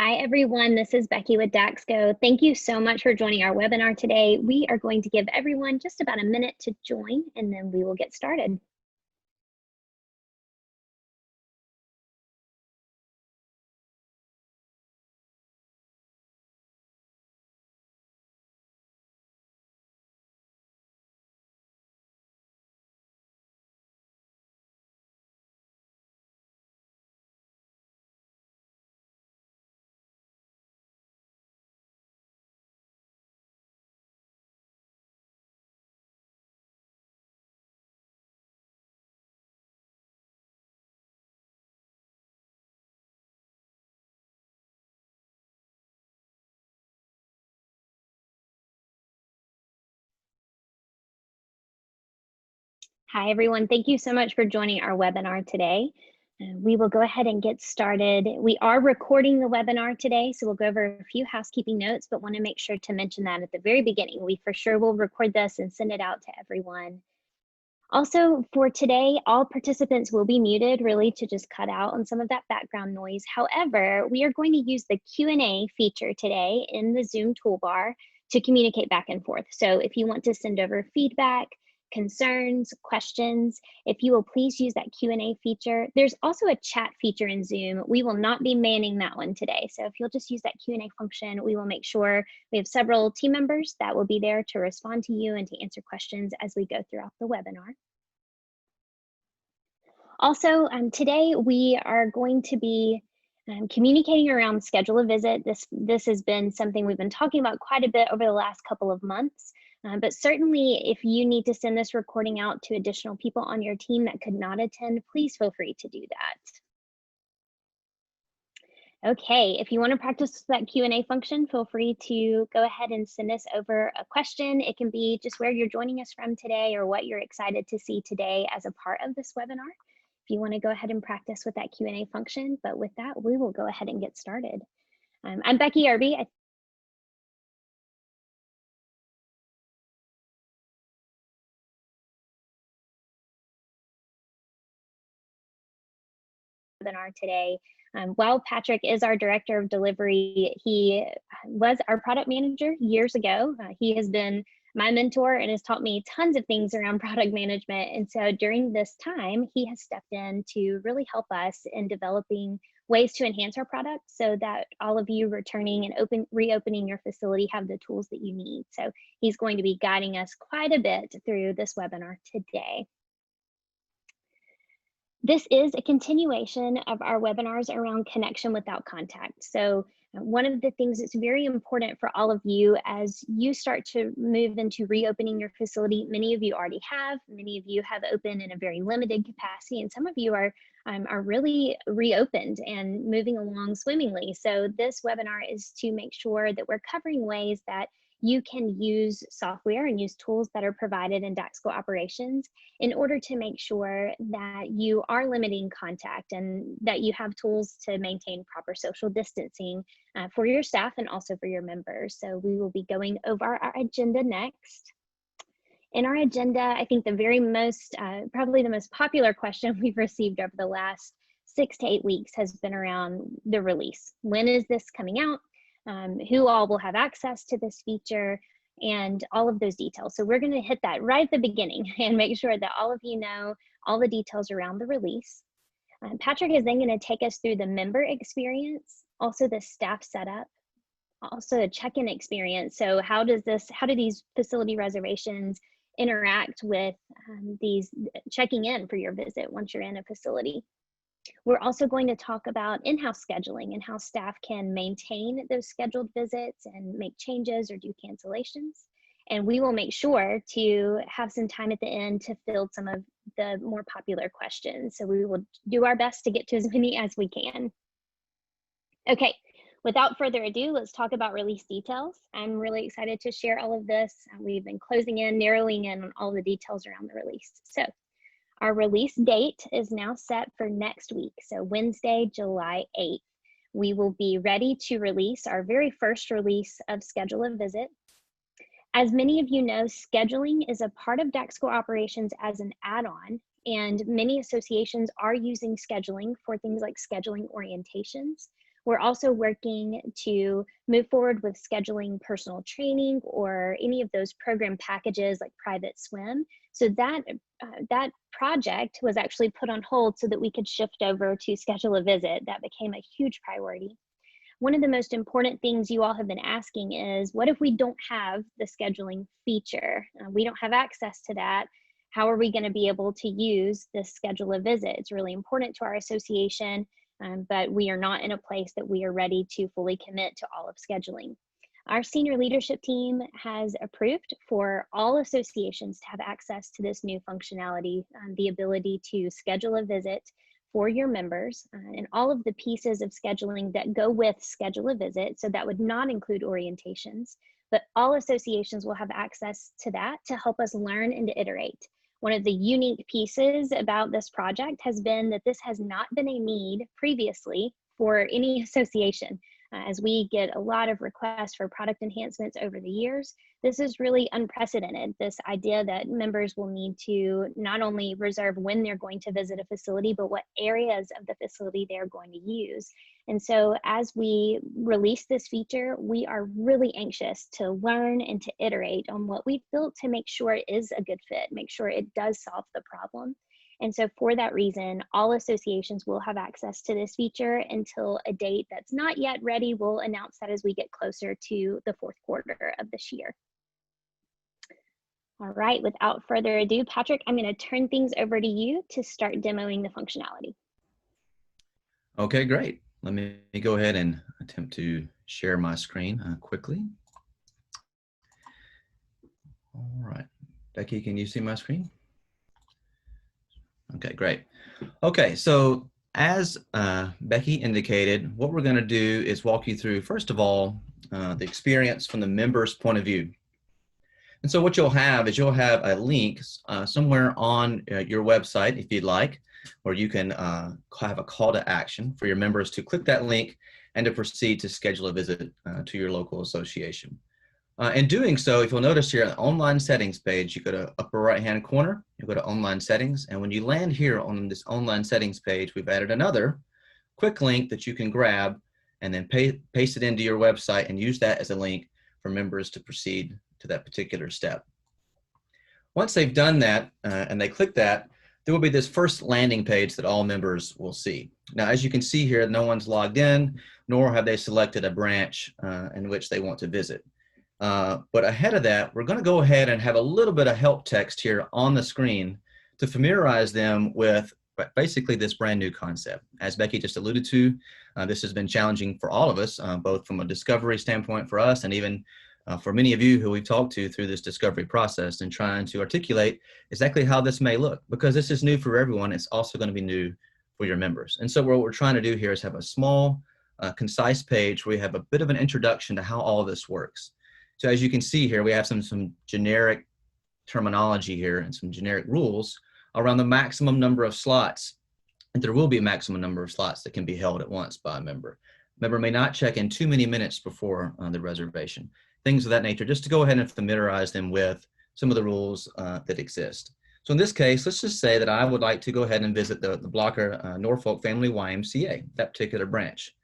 Hi, everyone. This is Becky with Daxko. Thank you so much for joining our webinar today. We are going to give everyone just about a minute to join, and then we will get started. Hi, everyone. Thank you so much for joining our webinar today. We will go ahead and get started. We are recording the webinar today, so we'll go over a few housekeeping notes, but want to make sure to mention that at the very beginning. We for sure will record this and send it out to everyone. Also, for today, all participants will be muted, really to just cut out on some of that background noise. However, we are going to use the Q&A feature today in the Zoom toolbar to communicate back and forth. So if you want to send over feedback, concerns, questions, if you will please use that Q&A feature. There's also a chat feature in Zoom. We will not be manning that one today. So if you'll just use that Q&A function, we will make sure we have several team members that will be there to respond to you and to answer questions as we go throughout the webinar. Also, today we are going to be communicating around schedule a visit. This has been something we've been talking about quite a bit over the last couple of months. But certainly, if you need to send this recording out to additional people on your team that could not attend, please feel free to do that. Okay, if you want to practice that Q&A function, feel free to go ahead and send us over a question. It can be just where you're joining us from today or what you're excited to see today as a part of this webinar. If you want to go ahead and practice with that Q&A function, but with that, we will go ahead and get started. I'm Becky Irby. Webinar today. While Patrick is our director of delivery, he was our product manager years ago. He has been my mentor and has taught me tons of things around product management. And so during this time, he has stepped in to really help us in developing ways to enhance our product so that all of you returning and reopening your facility have the tools that you need. So he's going to be guiding us quite a bit through this webinar today. This is a continuation of our webinars around connection without contact. So one of the things that's very important for all of you as you start to move into reopening your facility, many of you already have, many of you have opened in a very limited capacity, and some of you are really reopened and moving along swimmingly. So this webinar is to make sure that we're covering ways that you can use software and use tools that are provided in Daxko Operations in order to make sure that you are limiting contact and that you have tools to maintain proper social distancing for your staff and also for your members. So we will be going over our agenda next. In our agenda, I think the very most, probably the most popular question we've received over the last 6 to 8 weeks has been around the release. When is this coming out? Who all will have access to this feature, and all of those details. So we're going to hit that right at the beginning and make sure that all of you know all the details around the release. Patrick is then going to take us through the member experience, also the staff setup, also a check-in experience. So how do these facility reservations interact with these checking in for your visit once you're in a facility? We're also going to talk about in-house scheduling and how staff can maintain those scheduled visits and make changes or do cancellations. And we will make sure to have some time at the end to field some of the more popular questions. So we will do our best to get to as many as we can. Okay, without further ado, let's talk about release details. I'm really excited to share all of this. We've been closing in, narrowing in on all the details around the release. So our release date is now set for next week, so Wednesday, July 8th. We will be ready to release our very first release of Schedule a Visit. As many of you know, scheduling is a part of Daxko Operations as an add-on, and many associations are using scheduling for things like scheduling orientations, We're also working to move forward with scheduling personal training or any of those program packages like private swim. So that project was actually put on hold so that we could shift over to schedule a visit. That became a huge priority. One of the most important things you all have been asking is, what if we don't have the scheduling feature? We don't have access to that. How are we going to be able to use this schedule a visit? It's really important to our association, but we are not in a place that we are ready to fully commit to all of scheduling. Our senior leadership team has approved for all associations to have access to this new functionality, the ability to schedule a visit for your members, and all of the pieces of scheduling that go with schedule a visit. So that would not include orientations, but all associations will have access to that to help us learn and to iterate. One of the unique pieces about this project has been that this has not been a need previously for any association. As we get a lot of requests for product enhancements over the years, this is really unprecedented. This idea that members will need to not only reserve when they're going to visit a facility, but what areas of the facility they're going to use. And so as we release this feature, we are really anxious to learn and to iterate on what we've built to make sure it is a good fit, make sure it does solve the problem. And so for that reason, all associations will have access to this feature until a date that's not yet ready. We'll announce that as we get closer to the fourth quarter of this year. All right, without further ado, Patrick, I'm going to turn things over to you to start demoing the functionality. Okay, great. Let me go ahead and attempt to share my screen quickly. All right, Becky, can you see my screen? Okay, great. Okay, so as Becky indicated, what we're going to do is walk you through, first of all, the experience from the member's point of view. And so what you'll have is you'll have a link somewhere on your website, if you'd like, where you can have a call to action for your members to click that link and to proceed to schedule a visit to your local association. In doing so, if you'll notice here on the online settings page, you go to upper right-hand corner, you go to online settings, and when you land here on this online settings page, we've added another quick link that you can grab and then paste it into your website and use that as a link for members to proceed to that particular step. Once they've done that and they click that, there will be this first landing page that all members will see. Now, as you can see here, no one's logged in, nor have they selected a branch in which they want to visit. But ahead of that, we're going to go ahead and have a little bit of help text here on the screen to familiarize them with basically this brand new concept. As Becky just alluded to, this has been challenging for all of us, both from a discovery standpoint for us and even for many of you who we've talked to through this discovery process and trying to articulate exactly how this may look. Because this is new for everyone, it's also going to be new for your members. And so what we're trying to do here is have a small, concise page where we have a bit of an introduction to how all this works. So as you can see here, we have some generic terminology here and some generic rules around the maximum number of slots. And there will be a maximum number of slots that can be held at once by a member. Member may not check in too many minutes before the reservation. Things of that nature, just to go ahead and familiarize them with some of the rules that exist. So in this case, let's just say that I would like to go ahead and visit the Blocker Norfolk Family YMCA, that particular branch.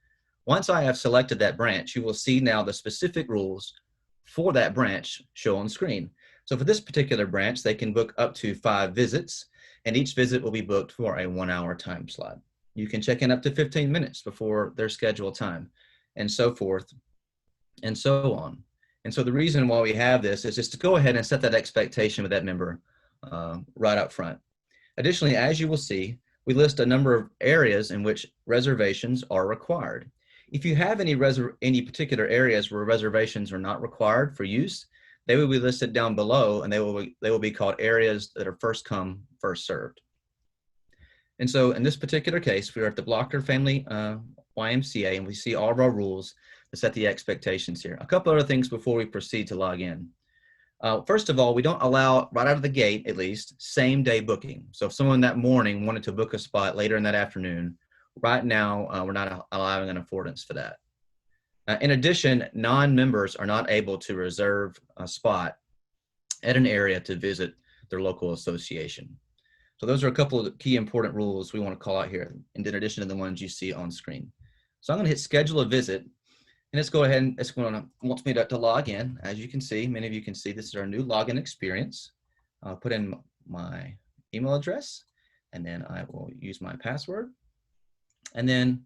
Once I have selected that branch, you will see now the specific rules for that branch show on screen. So for this particular branch, they can book up to 5 visits, and each visit will be booked for a 1-hour time slot. You can check in up to 15 minutes before their scheduled time, and so forth, and so on. And so the reason why we have this is just to go ahead and set that expectation with that member right up front. Additionally, as you will see, we list a number of areas in which reservations are required. If you have any particular areas where reservations are not required for use, they will be listed down below, and they will be called areas that are first come, first served. And so in this particular case, we are at the Blocker Family YMCA, and we see all of our rules to set the expectations here. A couple other things before we proceed to log in. First of all, we don't allow, right out of the gate at least, same day booking. So if someone that morning wanted to book a spot later in that afternoon, right now we're not allowing an affordance for that. In addition, non-members are not able to reserve a spot at an area to visit their local association. So those are a couple of key important rules we want to call out here, in addition to the ones you see on screen. So I'm going to hit schedule a visit, and let's go ahead and it's going to wants me to log in. As you can see, many of you can see this is our new login experience. I'll put in my email address, and then I will use my password. And then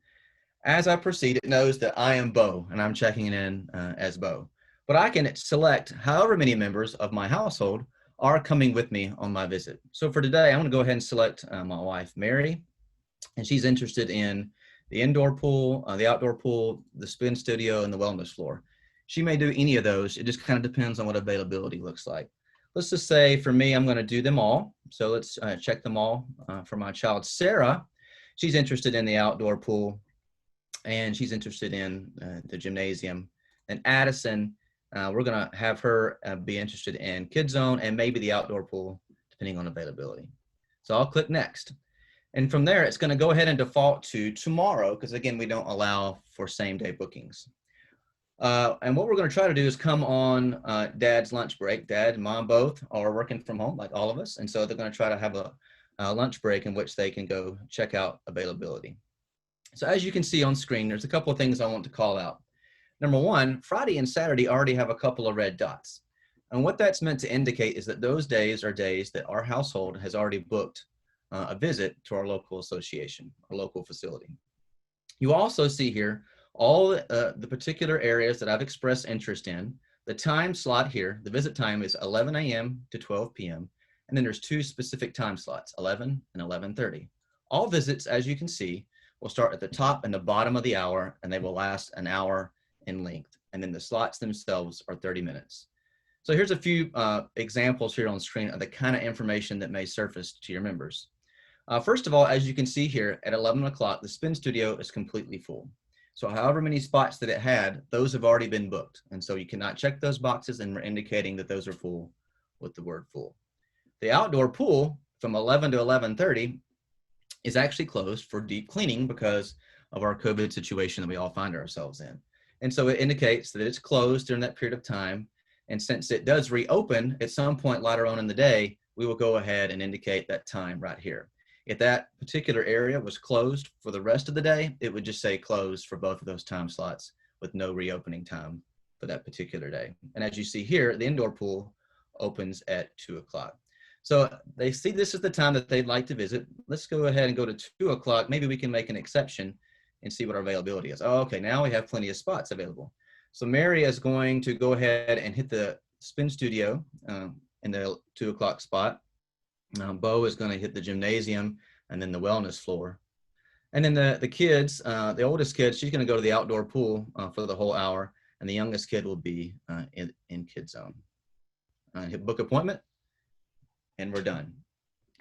as I proceed, it knows that I am Bo, and I'm checking in as Bo. But I can select however many members of my household are coming with me on my visit. So for today, I'm going to go ahead and select my wife, Mary, and she's interested in the indoor pool, the outdoor pool, the spin studio, and the wellness floor. She may do any of those. It just kind of depends on what availability looks like. Let's just say for me, I'm going to do them all. So let's check them all for my child, Sarah. She's interested in the outdoor pool, and she's interested in the gymnasium. And Addison, we're going to have her be interested in Kids Zone and maybe the outdoor pool, depending on availability. So I'll click next. And from there, it's going to go ahead and default to tomorrow, because again, we don't allow for same-day bookings. And what we're going to try to do is come on Dad's lunch break. Dad and Mom both are working from home, like all of us, and so they're going to try to have a lunch break in which they can go check out availability. So as you can see on screen, there's a couple of things I want to call out. Number one, Friday and Saturday already have a couple of red dots. And what that's meant to indicate is that those days are days that our household has already booked a visit to our local association, our local facility. You also see here all the particular areas that I've expressed interest in. The time slot here, the visit time is 11 a.m. to 12 p.m. And then there's two specific time slots, 11 and 11:30. All visits, as you can see, will start at the top and the bottom of the hour, and they will last an hour in length. And then the slots themselves are 30 minutes. So here's a few examples here on screen of the kind of information that may surface to your members. First of all, as you can see here at 11 o'clock, the spin studio is completely full. So however many spots that it had, those have already been booked. And so you cannot check those boxes, and we're indicating that those are full with the word full. The outdoor pool from 11 to 11:30 is actually closed for deep cleaning because of our COVID situation that we all find ourselves in. And so it indicates that it's closed during that period of time. And since it does reopen at some point later on in the day, we will go ahead and indicate that time right here. If that particular area was closed for the rest of the day, it would just say closed for both of those time slots with no reopening time for that particular day. And as you see here, the indoor pool opens at 2 o'clock. So they see this is the time that they'd like to visit. Let's go ahead and go to 2 o'clock. Maybe we can make an exception and see what our availability is. Oh, okay, now we have plenty of spots available. So Mary is going to go ahead and hit the spin studio in the 2 o'clock spot. Bo is going to hit the gymnasium and then the wellness floor. And then the kids, the oldest kid, she's going to go to the outdoor pool for the whole hour. And the youngest kid will be in Kids Zone. Hit book appointment, and we're done.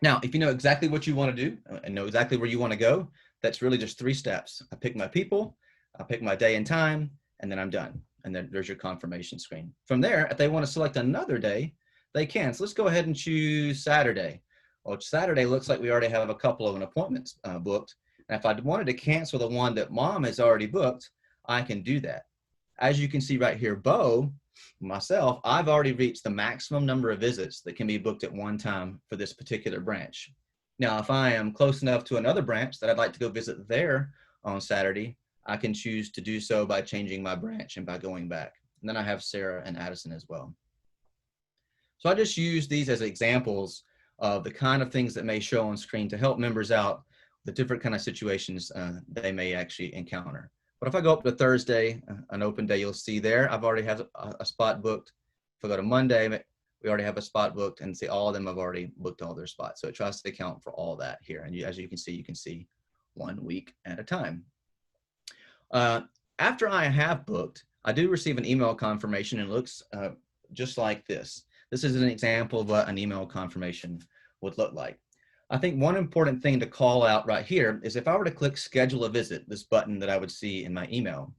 Now, if you know exactly what you want to do and know exactly where you want to go, that's really just 3 steps. I pick my people, I pick my day and time, and then I'm done. And then there's your confirmation screen. From there, if they want to select another day, they can. So let's go ahead and choose Saturday. Well, Saturday looks like we already have a couple of appointments booked. And if I wanted to cancel the one that Mom has already booked, I can do that. As you can see right here, Bo, myself, I've already reached the maximum number of visits that can be booked at one time for this particular branch. Now, if I am close enough to another branch that I'd like to go visit there on Saturday, I can choose to do so by changing my branch and by going back. And then I have Sarah and Addison as well. So I just use these as examples of the kind of things that may show on screen to help members out the different kind of situations they may actually encounter. But if I go up to Thursday, an open day, you'll see there, I've already have a spot booked. If I go to Monday, we already have a spot booked, and see all of them have already booked all their spots. So it tries to account for all that here. And as you can see 1 week at a time. After I have booked, I do receive an email confirmation, and it looks just like this. This is an example of what an email confirmation would look like. I think one important thing to call out right here is if I were to click schedule a visit, this button that I would see in my email,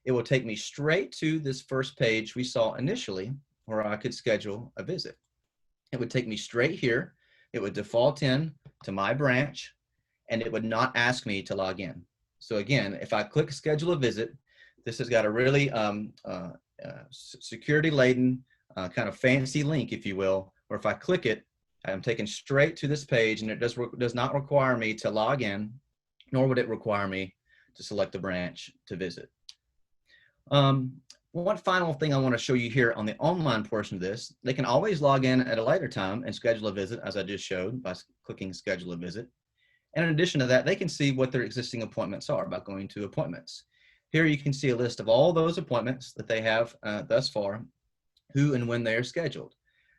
it will take me straight to this first page we saw initially where I could schedule a visit. It would take me straight here. It would default in to my branch, and it would not ask me to log in. So again, if I click schedule a visit, this has got a really security laden kind of fancy link, if you will, where if I click it, I'm taken straight to this page, and it does not require me to log in, nor would it require me to select the branch to visit. One final thing I want to show you here on the online portion of this, they can always log in at a later time and schedule a visit, as I just showed, by clicking schedule a visit. And in addition to that, they can see what their existing appointments are by going to appointments. Here you can see a list of all those appointments that they have thus far, who and when they are scheduled.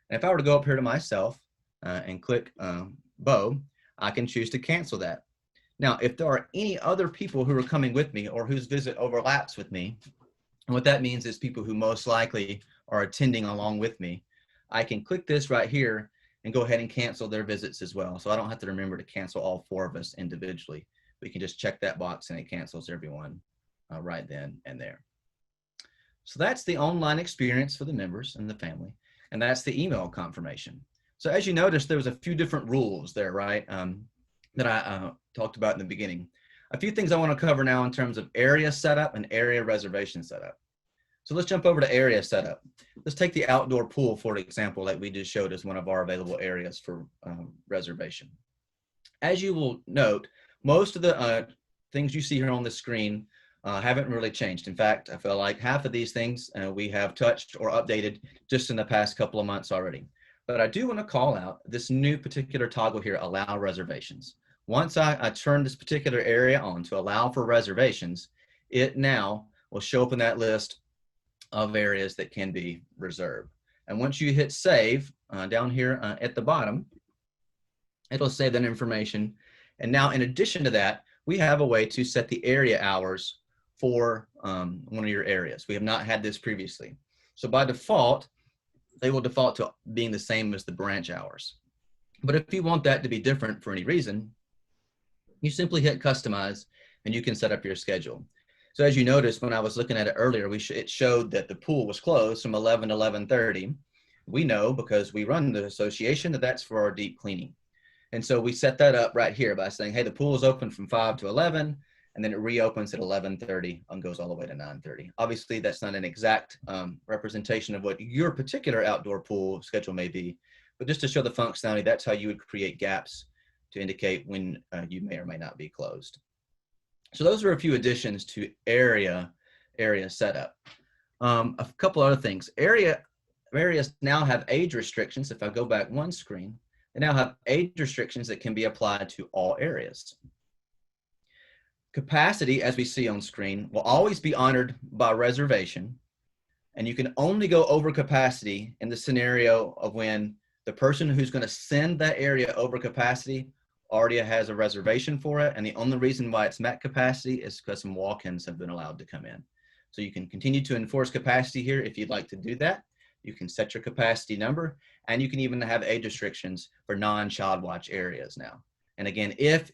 And if I were to go up here to myself and click Bo, I can choose to cancel that. Now, if there are any other people who are coming with me or whose visit overlaps with me, and what that means is people who most likely are attending along with me, I can click this right here and go ahead and cancel their visits as well. So I don't have to remember to cancel all 4 of us individually. We can just check that box and it cancels everyone right then and there. So that's the online experience for the members and the family, and that's the email confirmation. So as you notice, there was a few different rules there, right, that I talked about in the beginning. A few things I want to cover now in terms of area setup and area reservation setup. So let's jump over to area setup. Let's take the outdoor pool, for example, that we just showed as one of our available areas for reservation. As you will note, most of the things you see here on the screen haven't really changed. In fact, I feel like half of these things we have touched or updated just in the past couple of months already. But I do want to call out this new particular toggle here, allow reservations. Once I turn this particular area on to allow for reservations, it now will show up in that list of areas that can be reserved. And once you hit save down here at the bottom, it'll save that information. And now in addition to that, we have a way to set the area hours for one of your areas. We have not had this previously. So by default, they will default to being the same as the branch hours. But if you want that to be different for any reason, you simply hit customize and you can set up your schedule. So as you noticed, when I was looking at it earlier, it showed that the pool was closed from 11 to 11:30. We know because we run the association that that's for our deep cleaning. And so we set that up right here by saying, hey, the pool is open from 5 to 11, and then it reopens at 11:30 and goes all the way to 9:30. Obviously, that's not an exact representation of what your particular outdoor pool schedule may be, but just to show the functionality, that's how you would create gaps to indicate when you may or may not be closed. So those are a few additions to area setup. A couple other things. Areas now have age restrictions. If I go back one screen, they now have age restrictions that can be applied to all areas. Capacity, as we see on screen, will always be honored by reservation, and you can only go over capacity in the scenario of when the person who's going to send that area over capacity already has a reservation for it, and the only reason why it's met capacity is because some walk-ins have been allowed to come in. So you can continue to enforce capacity here if you'd like to do that. You can set your capacity number, and you can even have age restrictions for non-child watch areas now. And again, if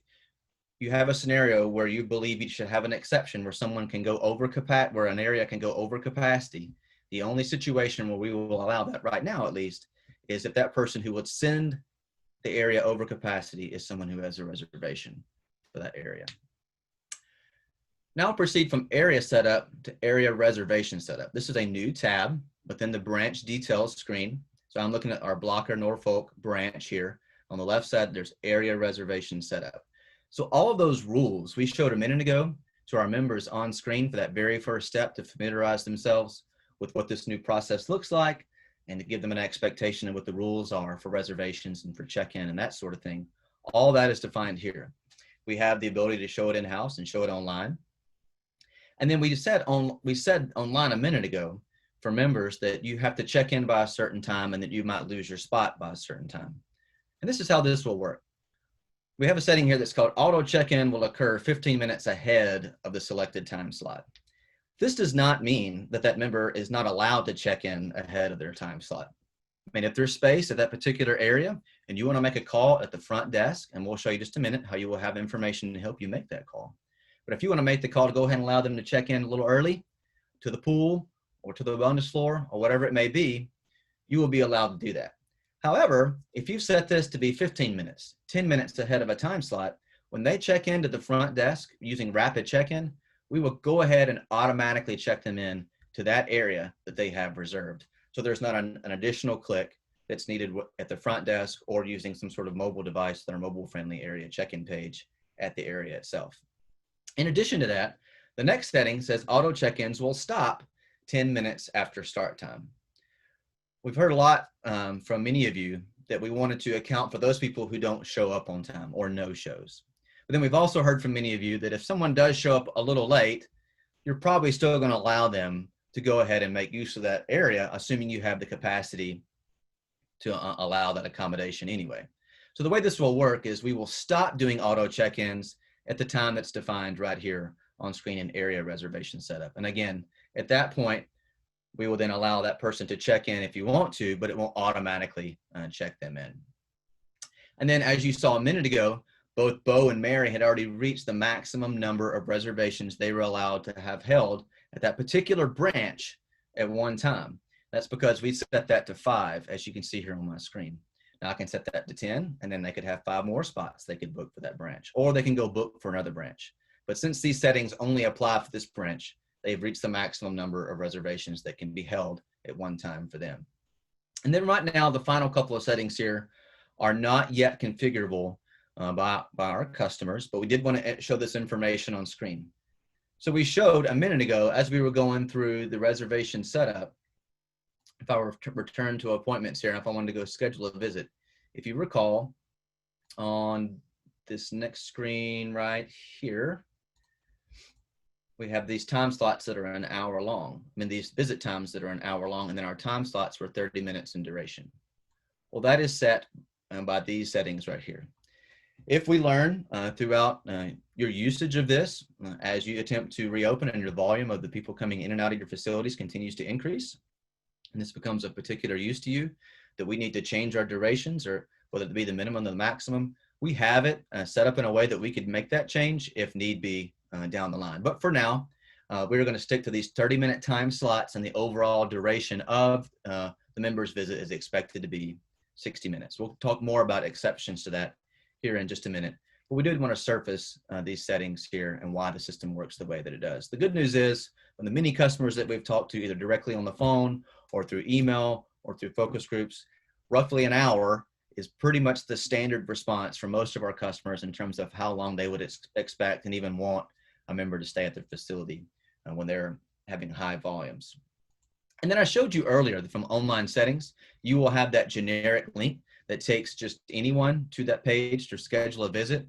you have a scenario where you believe you should have an exception where someone can go over capacity, where an area can go over capacity, the only situation where we will allow that right now, at least, is if that person who would send the area over capacity is someone who has a reservation for that area. Now I'll proceed from area setup to area reservation setup. This is a new tab within the branch details screen. So I'm looking at our Blocker Norfolk branch here. On the left side, there's area reservation setup. So all of those rules we showed a minute ago to our members on screen for that very first step to familiarize themselves with what this new process looks like and to give them an expectation of what the rules are for reservations and for check-in and that sort of thing. All that is defined here. We have the ability to show it in-house and show it online. And then we said online a minute ago for members that you have to check in by a certain time and that you might lose your spot by a certain time. And this is how this will work. We have a setting here that's called auto check-in will occur 15 minutes ahead of the selected time slot. This does not mean that that member is not allowed to check in ahead of their time slot. I mean, if there's space at that particular area and you want to make a call at the front desk, and we'll show you just a minute how you will have information to help you make that call. But if you want to make the call to go ahead and allow them to check in a little early to the pool or to the wellness floor or whatever it may be, you will be allowed to do that. However, if you've set this to be 15 minutes, 10 minutes ahead of a time slot, when they check into the front desk using rapid check-in, we will go ahead and automatically check them in to that area that they have reserved. So there's not an additional click that's needed at the front desk or using some sort of mobile device, their mobile-friendly area check-in page at the area itself. In addition to that, the next setting says auto check-ins will stop 10 minutes after start time. We've heard a lot from many of you that we wanted to account for those people who don't show up on time or no shows. But then we've also heard from many of you that if someone does show up a little late, you're probably still going to allow them to go ahead and make use of that area, assuming you have the capacity to allow that accommodation anyway. So the way this will work is we will stop doing auto check-ins at the time that's defined right here on screen in area reservation setup. And again, at that point, we will then allow that person to check in if you want to, but it won't automatically check them in. And then as you saw a minute ago, both Bo and Mary had already reached the maximum number of reservations they were allowed to have held at that particular branch at one time. That's because we set that to 5, as you can see here on my screen. Now I can set that to 10, and then they could have 5 more spots they could book for that branch, or they can go book for another branch. But since these settings only apply for this branch, they've reached the maximum number of reservations that can be held at one time for them. And then right now, the final couple of settings here are not yet configurable by our customers, but we did want to show this information on screen. So we showed a minute ago, as we were going through the reservation setup, if I were to return to appointments here, and if I wanted to go schedule a visit, if you recall, on this next screen right here, we have these time slots that are an hour long. I mean, these visit times that are an hour long, and then our time slots were 30 minutes in duration. Well, that is set by these settings right here. If we learn throughout your usage of this, as you attempt to reopen and your volume of the people coming in and out of your facilities continues to increase, and this becomes of particular use to you, that we need to change our durations, or whether it be the minimum or the maximum, we have it set up in a way that we could make that change if need be down the line. But for now, we're going to stick to these 30-minute time slots, and the overall duration of the member's visit is expected to be 60 minutes. We'll talk more about exceptions to that here in just a minute. But we did want to surface these settings here and why the system works the way that it does. The good news is, when the many customers that we've talked to, either directly on the phone or through email or through focus groups, roughly an hour is pretty much the standard response for most of our customers in terms of how long they would expect and even want a member to stay at their facility when they're having high volumes. And then I showed you earlier that from online settings, you will have that generic link that takes just anyone to that page to schedule a visit.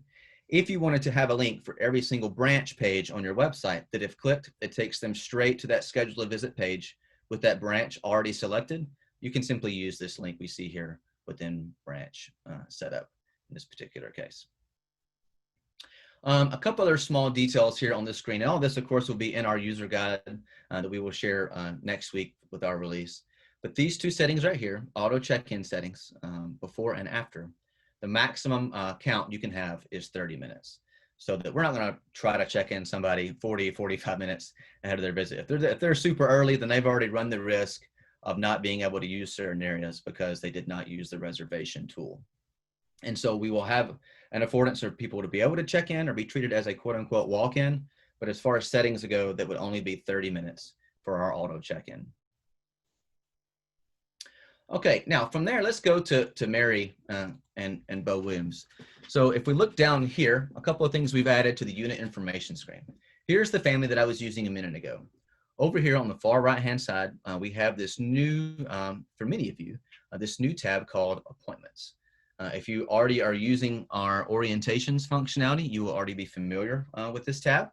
If you wanted to have a link for every single branch page on your website that if clicked, it takes them straight to that schedule a visit page with that branch already selected, you can simply use this link we see here within branch setup in this particular case. A couple other small details here on the screen. All of this, of course, will be in our user guide that we will share next week with our release. But these two settings right here, auto check-in settings, before and after, the maximum count you can have is 30 minutes. So that we're not going to try to check in somebody 40, 45 minutes ahead of their visit. If they're super early, then they've already run the risk of not being able to use certain areas because they did not use the reservation tool. And so we will have an affordance for people to be able to check in or be treated as a quote unquote walk-in. But as far as settings go, that would only be 30 minutes for our auto check-in. Okay, now from there, let's go to Mary and Bo Williams. So if we look down here, a couple of things we've added to the unit information screen. Here's the family that I was using a minute ago. Over here on the far right-hand side, we have this new, for many of you, this new tab called Appointments. If you already are using our orientations functionality, you will already be familiar with this tab.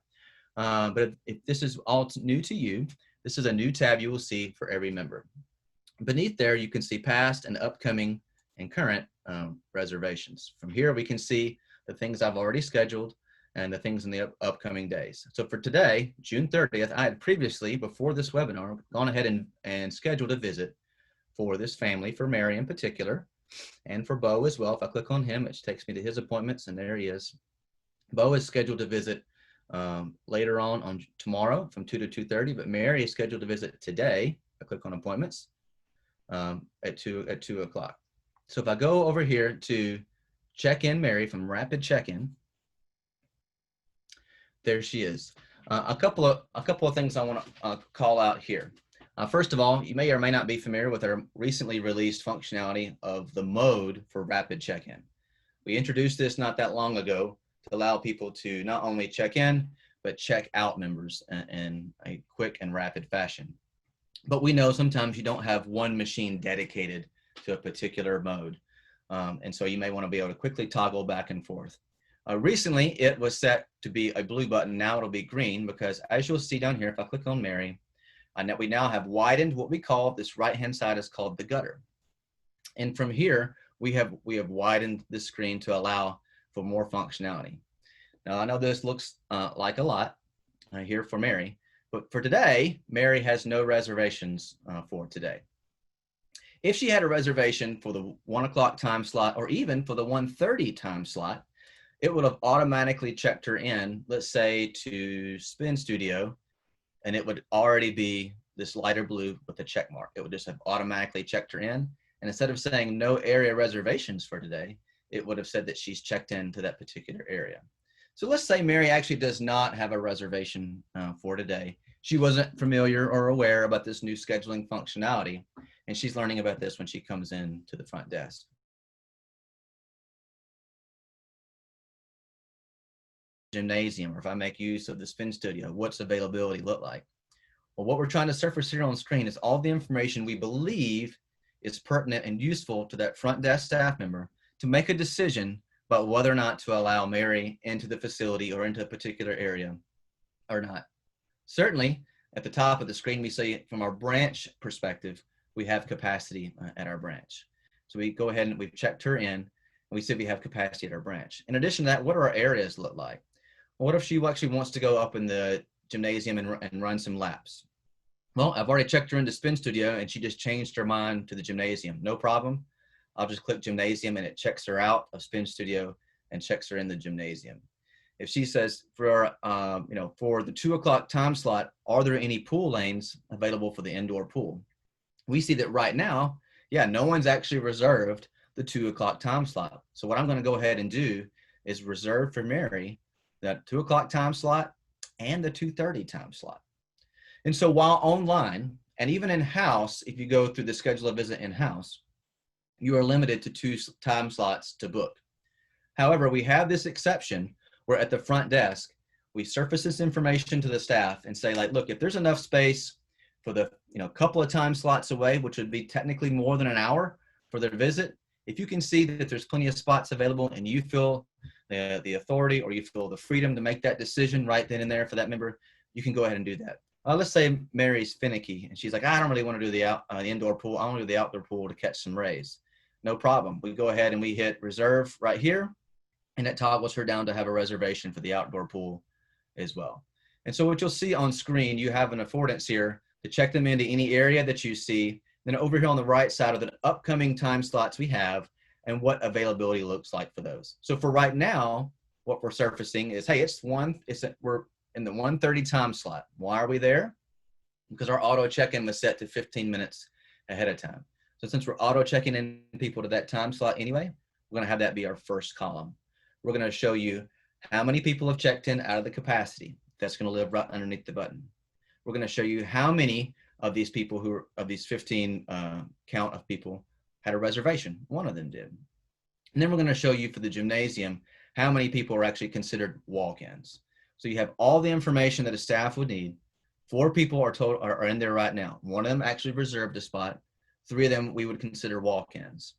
But if this is all new to you, this is a new tab you will see for every member. Beneath there, you can see past and upcoming and current reservations. From here, we can see the things I've already scheduled and the things in the upcoming days. So for today, June 30th, I had previously, before this webinar, gone ahead and scheduled a visit for this family, for Mary in particular, and for Bo as well. If I click on him, it takes me to his appointments, and there he is. Bo is scheduled to visit later on tomorrow from 2 to 2:30, but Mary is scheduled to visit today. I click on appointments at 2 o'clock. So if I go over here to check in Mary from Rapid Check-in, there she is. A couple of things I want to call out here. First of all, you may or may not be familiar with our recently released functionality of the mode for rapid check-in. We introduced this not that long ago to allow people to not only check in, but check out members in a quick and rapid fashion. But we know sometimes you don't have one machine dedicated to a particular mode. And so you may want to be able to quickly toggle back and forth. Recently, it was set to be a blue button. Now it'll be green because, as you'll see down here, if I click on Mary, we now have widened what we call this right-hand side is called the gutter. And from here, we have widened the screen to allow for more functionality. Now, I know this looks like a lot here for Mary, but for today, Mary has no reservations for today. If she had a reservation for the 1 o'clock time slot or even for the 1:30 time slot, it would have automatically checked her in, let's say to Spin Studio, and it would already be this lighter blue with a check mark. It would just have automatically checked her in. And instead of saying no area reservations for today, it would have said that she's checked into that particular area. So let's say Mary actually does not have a reservation for today. She wasn't familiar or aware about this new scheduling functionality, and she's learning about this when she comes in to the front desk. Gymnasium, or if I make use of the Spin Studio, what's availability look like? Well, what we're trying to surface here on screen is all the information we believe is pertinent and useful to that front desk staff member to make a decision about whether or not to allow Mary into the facility or into a particular area or not. Certainly, at the top of the screen, we see from our branch perspective, we have capacity at our branch. So we go ahead and we've checked her in, and we see we have capacity at our branch. In addition to that, what do our areas look like? Well, what if she actually wants to go up in the gymnasium and run some laps? Well, I've already checked her into Spin Studio, and she just changed her mind to the gymnasium. No problem. I'll just click gymnasium, and it checks her out of Spin Studio and checks her in the gymnasium. If she says for the 2 o'clock time slot, are there any pool lanes available for the indoor pool? We see that right now, yeah, no one's actually reserved the 2 o'clock time slot. So what I'm going to go ahead and do is reserve for Mary that 2 o'clock time slot and the 2:30 time slot. And so while online and even in-house, if you go through the schedule a visit in-house, you are limited to 2 time slots to book. However, we have this exception where at the front desk, we surface this information to the staff and say, like, look, if there's enough space for the couple of time slots away, which would be technically more than an hour for their visit, if you can see that there's plenty of spots available and you feel the authority or you feel the freedom to make that decision right then and there for that member, you can go ahead and do that. Let's say Mary's finicky and she's like, I don't really want to do the indoor pool. I want to do the outdoor pool to catch some rays. No problem. We go ahead and we hit reserve right here, and it toggles her down to have a reservation for the outdoor pool as well. And so what you'll see on screen, you have an affordance here to check them into any area that you see. Then over here on the right side are the upcoming time slots we have and what availability looks like for those. So for right now, what we're surfacing is, hey, we're in the 1:30 time slot. Why are we there? Because our auto check-in was set to 15 minutes ahead of time. So since we're auto checking in people to that time slot anyway, we're gonna have that be our first column. We're gonna show you how many people have checked in out of the capacity. That's gonna live right underneath the button. We're gonna show you how many of these people of these 15 count of people had a reservation. One of them did. And then we're gonna show you for the gymnasium, how many people are actually considered walk-ins. So you have all the information that a staff would need. 4 people are in there right now. 1 of them actually reserved a spot. 3 of them we would consider walk-ins.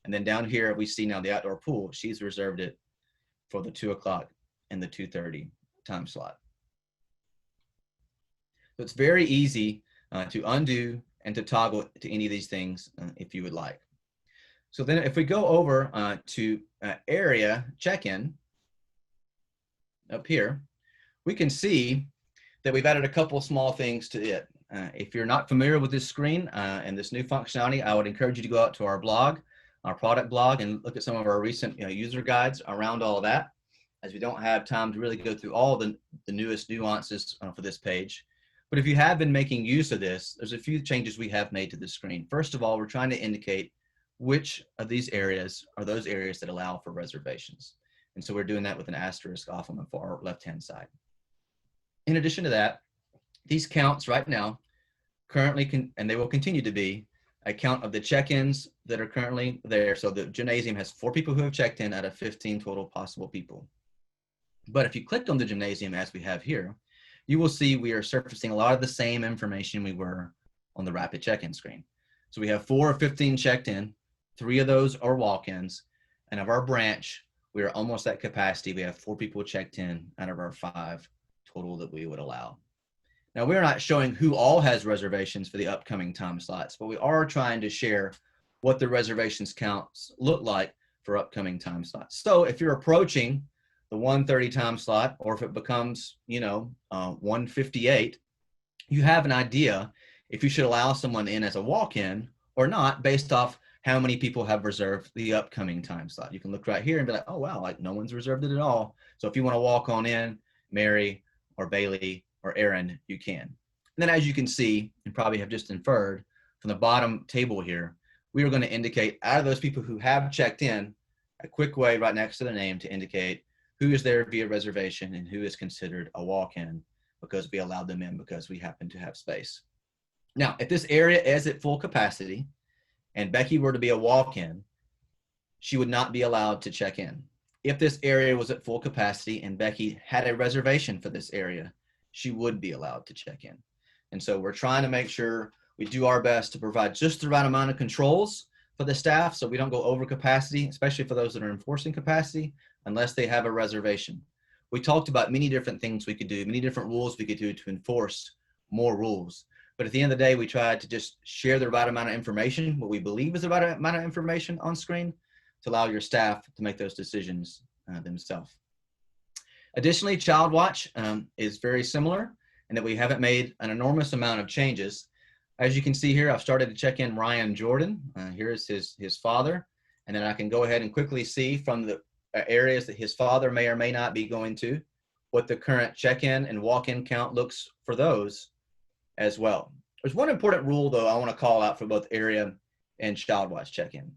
And then down here, we see now the outdoor pool. She's reserved it for the 2 o'clock and the 2:30 time slot. So it's very easy to undo and to toggle to any of these things if you would like. So then if we go over to area check-in up here, we can see that we've added a couple small things to it. If you're not familiar with this screen and this new functionality, I would encourage you to go out to our blog, our product blog, and look at some of our recent user guides around all of that, as we don't have time to really go through all the newest nuances for this page. But if you have been making use of this, there's a few changes we have made to the screen. First of all, we're trying to indicate which of these areas are those areas that allow for reservations. And so we're doing that with an asterisk off on the far left-hand side. In addition to that, these counts right now currently and they will continue to be a count of the check-ins that are currently there. So the gymnasium has 4 people who have checked in out of 15 total possible people. But if you clicked on the gymnasium as we have here, you will see we are surfacing a lot of the same information we were on the rapid check-in screen. So we have 4 of 15 checked in, 3 of those are walk-ins, and of our branch, we are almost at capacity. We have 4 people checked in out of our 5 total that we would allow. Now, we're not showing who all has reservations for the upcoming time slots, but we are trying to share what the reservations counts look like for upcoming time slots. So if you're approaching the 1:30 time slot, or if it becomes, 1:58, you have an idea if you should allow someone in as a walk-in or not based off how many people have reserved the upcoming time slot. You can look right here and be like, oh, wow, like no one's reserved it at all. So if you want to walk on in, Mary or Bailey or Aaron, you can. And then as you can see, and probably have just inferred from the bottom table here, we are going to indicate out of those people who have checked in, a quick way right next to the name to indicate who is there via reservation and who is considered a walk-in because we allowed them in because we happen to have space. Now, if this area is at full capacity and Becky were to be a walk-in, she would not be allowed to check in. If this area was at full capacity and Becky had a reservation for this area, she would be allowed to check in. And so we're trying to make sure we do our best to provide just the right amount of controls for the staff so we don't go over capacity, especially for those that are enforcing capacity, unless they have a reservation. We talked about many different things we could do, many different rules we could do to enforce more rules. But at the end of the day, we tried to just share the right amount of information, what we believe is the right amount of information on screen to allow your staff to make those decisions themselves. Additionally, Child Watch is very similar in that we haven't made an enormous amount of changes. As you can see here, I've started to check in Ryan Jordan. Here is his father. And then I can go ahead and quickly see from the areas that his father may or may not be going to what the current check-in and walk-in count looks for those as well. There's one important rule, though, I want to call out for both area and Child Watch check-in.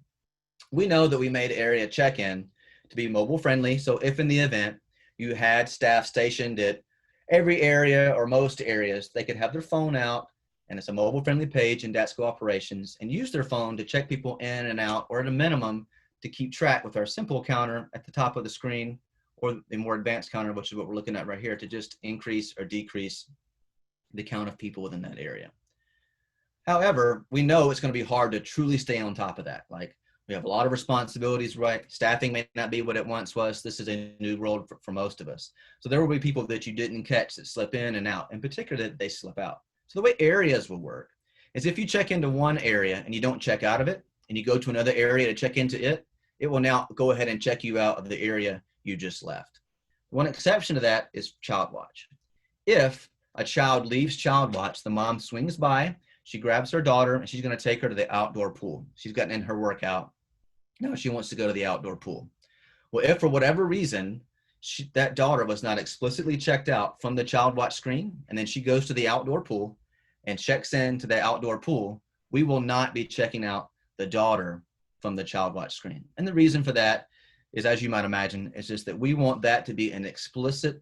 We know that we made area check-in to be mobile friendly. So if in the event you had staff stationed at every area or most areas, they could have their phone out, and it's a mobile friendly page in Daxko Operations, and use their phone to check people in and out, or at a minimum to keep track with our simple counter at the top of the screen, or the more advanced counter, which is what we're looking at right here, to just increase or decrease the count of people within that area. However, we know it's going to be hard to truly stay on top of that. Like, we have a lot of responsibilities, right? Staffing may not be what it once was. This is a new world for most of us. So there will be people that you didn't catch that slip in and out, in particular that they slip out. So the way areas will work is if you check into one area and you don't check out of it, and you go to another area to check into it, it will now go ahead and check you out of the area you just left. One exception to that is Child Watch. If a child leaves Child Watch, the mom swings by, she grabs her daughter, and she's going to take her to the outdoor pool. She's gotten in her workout. Now she wants to go to the outdoor pool. Well, if for whatever reason that daughter was not explicitly checked out from the Child Watch screen, and then she goes to the outdoor pool and checks into the outdoor pool, we will not be checking out the daughter from the Child Watch screen. And the reason for that is, as you might imagine, it's just that we want that to be an explicit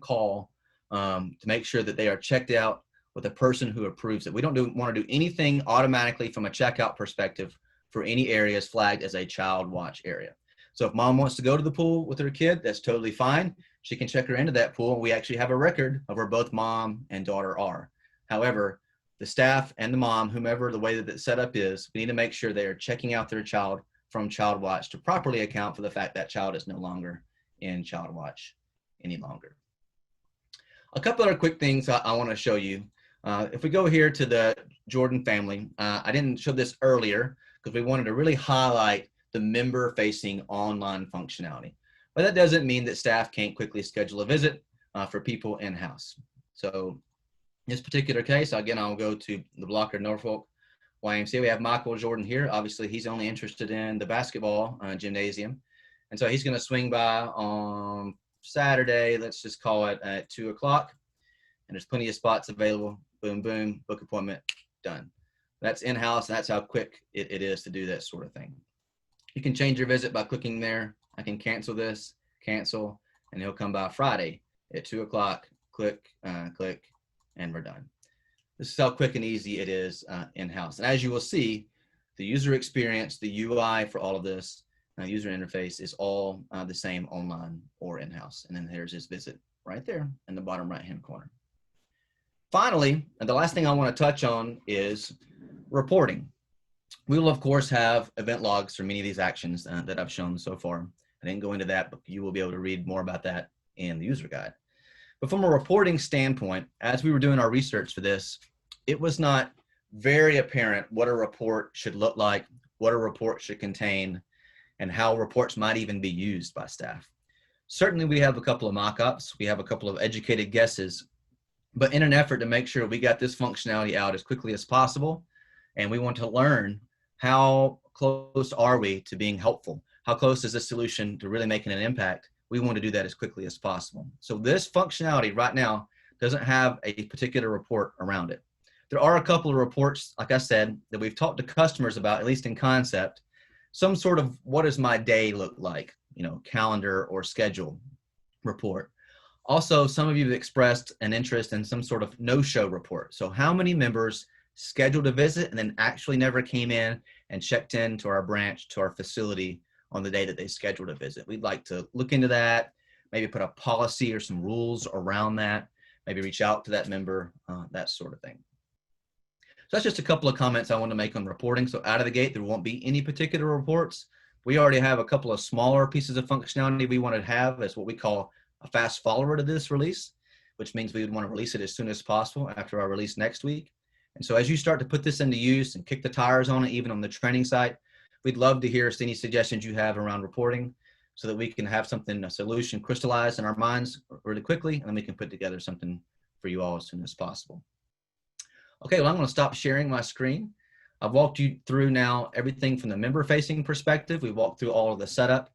call to make sure that they are checked out with a person who approves it. We don't want to do anything automatically from a checkout perspective for any areas flagged as a Child Watch area. So if mom wants to go to the pool with her kid, that's totally fine. She can check her into that pool. We actually have a record of where both mom and daughter are. However, the staff and the mom, whomever the way that the setup is, we need to make sure they are checking out their child from Child Watch to properly account for the fact that child is no longer in Child Watch any longer. A couple other quick things I want to show you. If we go here to the Jordan family, I didn't show this earlier because we wanted to really highlight the member-facing online functionality. But that doesn't mean that staff can't quickly schedule a visit for people in-house. So in this particular case, again, I'll go to the Blocker Norfolk YMCA. We have Michael Jordan here. Obviously, he's only interested in the basketball gymnasium. And so he's going to swing by on Saturday, let's just call it at 2 o'clock. And there's plenty of spots available. Boom, boom, book appointment, done. That's in-house, and that's how quick it is to do that sort of thing. You can change your visit by clicking there. I can cancel this, cancel, and he'll come by Friday at 2 o'clock. Click, click, and we're done. This is how quick and easy it is in-house. And as you will see, the user experience, the UI for all of this user interface is all the same online or in-house. And then there's this visit right there in the bottom right-hand corner. Finally, and the last thing I want to touch on is reporting. We will, of course, have event logs for many of these actions that I've shown so far. I didn't go into that, but you will be able to read more about that in the user guide. But from a reporting standpoint, as we were doing our research for this, it was not very apparent what a report should look like, what a report should contain, and how reports might even be used by staff. Certainly, we have a couple of mock-ups, we have a couple of educated guesses, but in an effort to make sure we got this functionality out as quickly as possible, and we want to learn how close are we to being helpful, how close is this solution to really making an impact, we want to do that as quickly as possible. So this functionality right now doesn't have a particular report around it. There are a couple of reports, like I said, that we've talked to customers about, at least in concept, some sort of what does my day look like, calendar or schedule report. Also, some of you have expressed an interest in some sort of no-show report. So how many members scheduled a visit and then actually never came in and checked in to our branch, to our facility on the day that they scheduled a visit. We'd like to look into that, maybe put a policy or some rules around that, maybe reach out to that member, that sort of thing. So that's just a couple of comments I want to make on reporting. So out of the gate, there won't be any particular reports. We already have a couple of smaller pieces of functionality we want to have as what we call a fast follower to this release, which means we would want to release it as soon as possible after our release next week. And so as you start to put this into use and kick the tires on it, even on the training site, we'd love to hear any suggestions you have around reporting so that we can have something, a solution crystallized in our minds really quickly, and then we can put together something for you all as soon as possible. Okay, well, I'm going to stop sharing my screen. I've walked you through now everything from the member-facing perspective. We walked through all of the setup,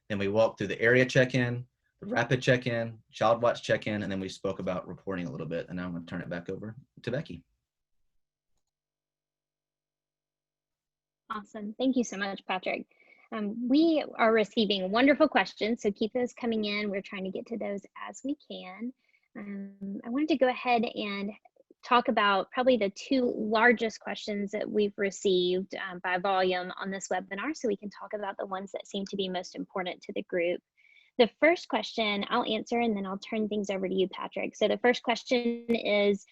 then we walked through the area check-in, the rapid check-in, child watch check-in, and then we spoke about reporting a little bit. And now I'm going to turn it back over to Becky. Awesome. Thank you so much, Patrick. We are receiving wonderful questions, so keep those coming in. We're trying to get to those as we can. I wanted to go ahead and talk about probably the two largest questions that we've received by volume on this webinar, so we can talk about the ones that seem to be most important to the group. The first question I'll answer, and then I'll turn things over to you, Patrick. So the first question is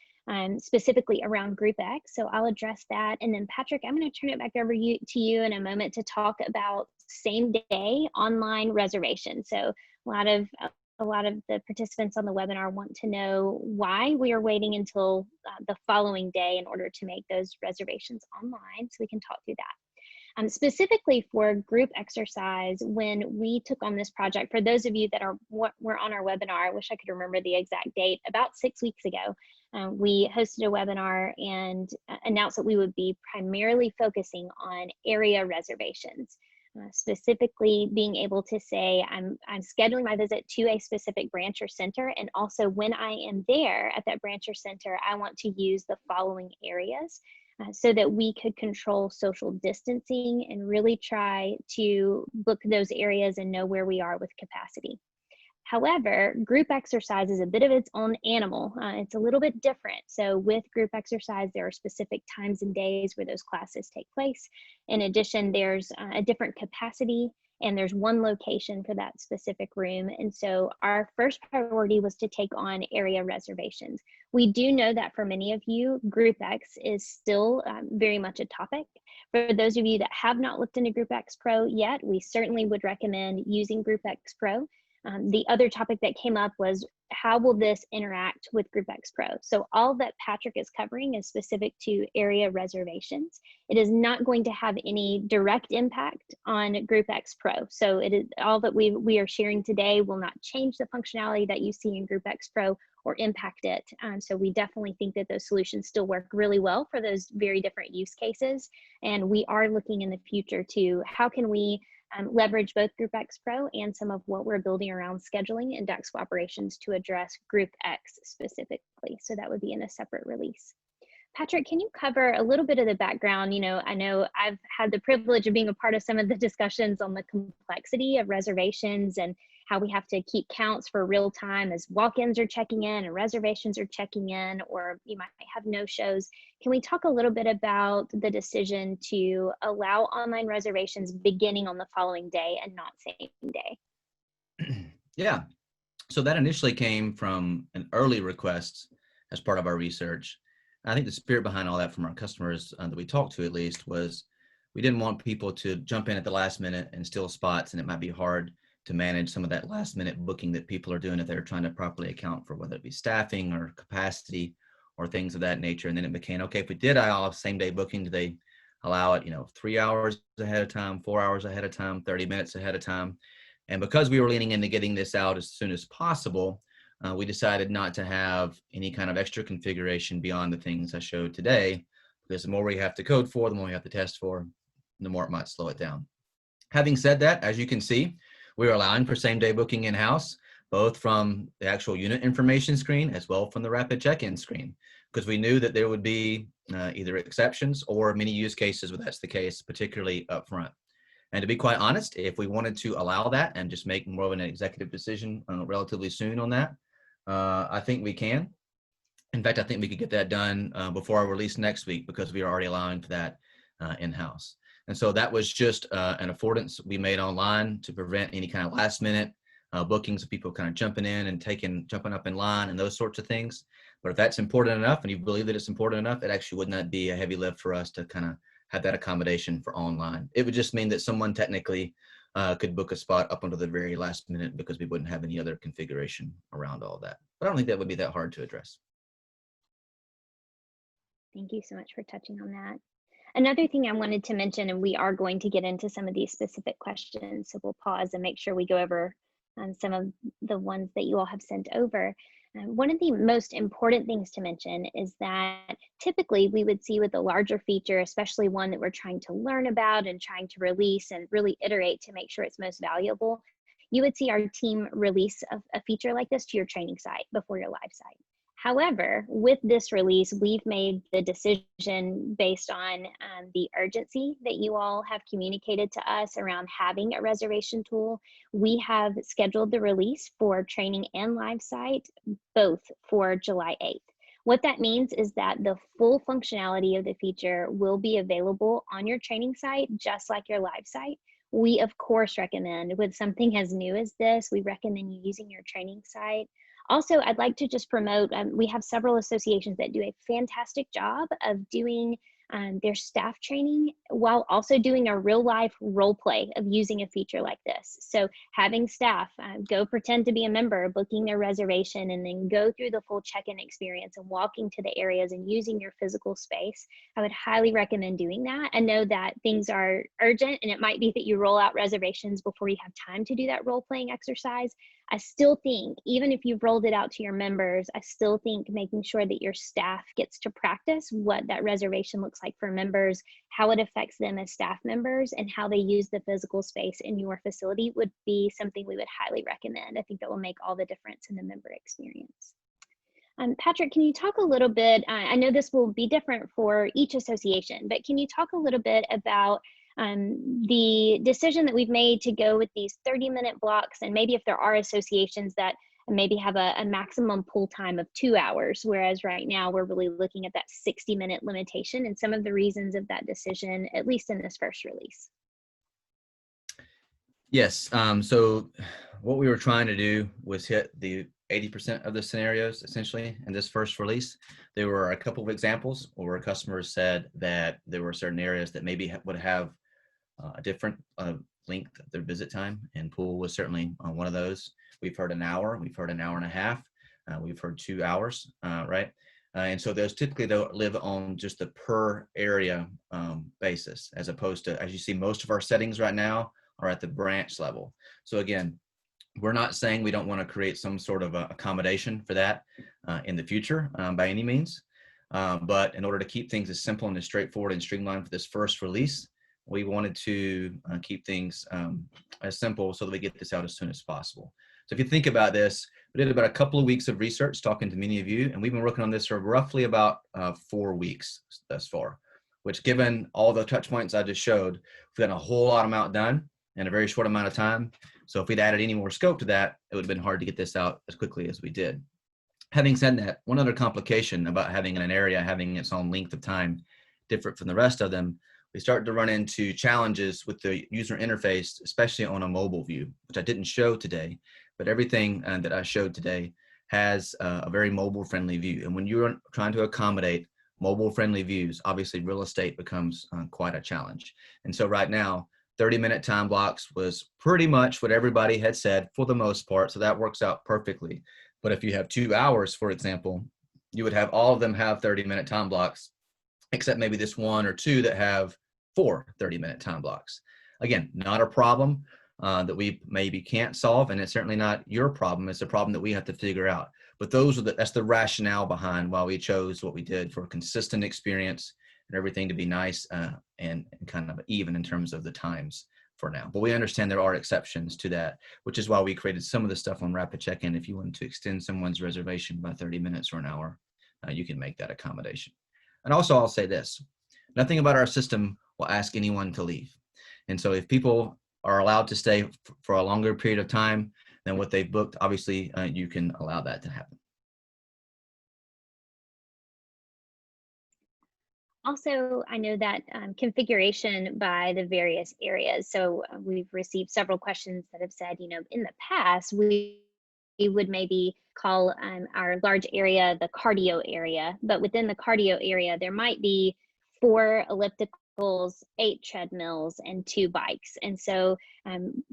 specifically around Group X. So I'll address that. And then Patrick, I'm going to turn it back over to you in a moment to talk about same day online reservation. So a lot of the participants on the webinar want to know why we are waiting until the following day in order to make those reservations online. So we can talk through that. Specifically for group exercise, when we took on this project, for those of you that were on our webinar, I wish I could remember the exact date, about 6 weeks ago, we hosted a webinar and announced that we would be primarily focusing on area reservations. Specifically being able to say, I'm scheduling my visit to a specific branch or center, and also when I am there at that branch or center, I want to use the following areas so that we could control social distancing and really try to book those areas and know where we are with capacity. However, group exercise is a bit of its own animal. It's a little bit different. So with group exercise, there are specific times and days where those classes take place. In addition, there's a different capacity, and there's one location for that specific room. And so our first priority was to take on area reservations. We do know that for many of you, Group X is still very much a topic. For those of you that have not looked into Group X Pro yet, we certainly would recommend using Group X Pro. The other topic that came up was, how will this interact with Group X Pro? So all that Patrick is covering is specific to area reservations. It is not going to have any direct impact on Group X Pro. So it is all that we are sharing today will not change the functionality that you see in Group X Pro or impact it. So we definitely think that those solutions still work really well for those very different use cases. And we are looking in the future to how can we leverage both Group X Pro and some of what we're building around scheduling and Daxko Operations to address Group X specifically. So that would be in a separate release. Patrick, can you cover a little bit of the background? I know I've had the privilege of being a part of some of the discussions on the complexity of reservations and how we have to keep counts for real time as walk-ins are checking in and reservations are checking in, or you might have no shows. Can we talk a little bit about the decision to allow online reservations beginning on the following day and not same day? Yeah. So that initially came from an early request as part of our research. I think the spirit behind all that from our customers that we talked to, at least, was we didn't want people to jump in at the last minute and steal spots, and it might be hard to manage some of that last minute booking that people are doing if they're trying to properly account for whether it be staffing or capacity or things of that nature. And then it became, okay, if we did allow same day booking, do they allow it, 3 hours ahead of time, 4 hours ahead of time, 30 minutes ahead of time? And because we were leaning into getting this out as soon as possible, we decided not to have any kind of extra configuration beyond the things I showed today, because the more we have to code for, the more we have to test for, the more it might slow it down. Having said that, as you can see, we're allowing for same-day booking in-house, both from the actual unit information screen as well from the rapid check-in screen, because we knew that there would be either exceptions or many use cases where that's the case, particularly up front. And to be quite honest, if we wanted to allow that and just make more of an executive decision relatively soon on that, I think we can. In fact, I think we could get that done before our release next week, because we are already allowing for that in-house. And so that was just an affordance we made online to prevent any kind of last minute bookings of people kind of jumping in and jumping up in line and those sorts of things. But if that's important enough and you believe that it's important enough, it actually would not be a heavy lift for us to kind of have that accommodation for online. It would just mean that someone technically could book a spot up until the very last minute, because we wouldn't have any other configuration around all that. But I don't think that would be that hard to address. Thank you so much for touching on that. Another thing I wanted to mention, and we are going to get into some of these specific questions, so we'll pause and make sure we go over some of the ones that you all have sent over. One of the most important things to mention is that typically we would see with a larger feature, especially one that we're trying to learn about and trying to release and really iterate to make sure it's most valuable, you would see our team release a feature like this to your training site before your live site. However, with this release, we've made the decision based on the urgency that you all have communicated to us around having a reservation tool. We have scheduled the release for training and live site, both for July 8th. What that means is that the full functionality of the feature will be available on your training site, just like your live site. We, of course, recommend, with something as new as this, we recommend you using your training site. Also, I'd like to just promote, we have several associations that do a fantastic job of doing their staff training while also doing a real life role play of using a feature like this. So having staff go pretend to be a member, booking their reservation, and then go through the full check-in experience and walking to the areas and using your physical space. I would highly recommend doing that. I know that things are urgent, and it might be that you roll out reservations before you have time to do that role playing exercise. I still think, even if you've rolled it out to your members, I still think making sure that your staff gets to practice what that reservation looks like for members, how it affects them as staff members, and how they use the physical space in your facility would be something we would highly recommend. I think that will make all the difference in the member experience. Patrick, can you talk a little bit, I know this will be different for each association, but can you talk a little bit about the decision that we've made to go with these 30-minute blocks, and maybe if there are associations that maybe have a maximum pool time of 2 hours, whereas right now we're really looking at that 60-minute limitation, and some of the reasons of that decision, at least in this first release. Yes, so what we were trying to do was hit the 80% of the scenarios essentially in this first release. There were a couple of examples where customers said that there were certain areas that maybe would have a different length of their visit time, and pool was certainly one of those. We've heard an hour, we've heard an hour and a half, we've heard 2 hours, right? And so those typically don't live on just the per area basis, as opposed to, as you see, most of our settings right now are at the branch level. So again, we're not saying we don't want to create some sort of accommodation for that in the future by any means. But in order to keep things as simple and as straightforward and streamlined for this first release, we wanted to keep things as simple so that we get this out as soon as possible. So if you think about this, we did about a couple of weeks of research talking to many of you, and we've been working on this for roughly about 4 weeks thus far, which, given all the touch points I just showed, we've got a whole lot amount done. in a very short amount of time. So if we'd added any more scope to that, it would have been hard to get this out as quickly as we did. Having said that, one other complication about having an area having its own length of time different from the rest of them, we start to run into challenges with the user interface, especially on a mobile view, which I didn't show today, but everything that I showed today has a very mobile friendly view. And when you're trying to accommodate mobile friendly views, obviously real estate becomes quite a challenge. And so right now, 30-minute time blocks was pretty much what everybody had said for the most part. So that works out perfectly. But if you have 2 hours, for example, you would have all of them have 30-minute time blocks, except maybe this 1 or 2 that have 4 30-minute time blocks. Again, not a problem that we maybe can't solve, and it's certainly not your problem. It's a problem that we have to figure out. But that's the rationale behind why we chose what we did, for a consistent experience and everything to be nice and kind of even in terms of the times for now. But we understand there are exceptions to that, which is why we created some of the stuff on Rapid Check-in. If you want to extend someone's reservation by 30 minutes or an hour, you can make that accommodation. And also, I'll say this, nothing about our system will ask anyone to leave. And so if people are allowed to stay for a longer period of time than what they've booked, obviously you can allow that to happen. Also, I know that configuration by the various areas. So we've received several questions that have said, in the past, we would maybe call our large area the cardio area, but within the cardio area, there might be 4 ellipticals, 8 treadmills, and 2 bikes. And so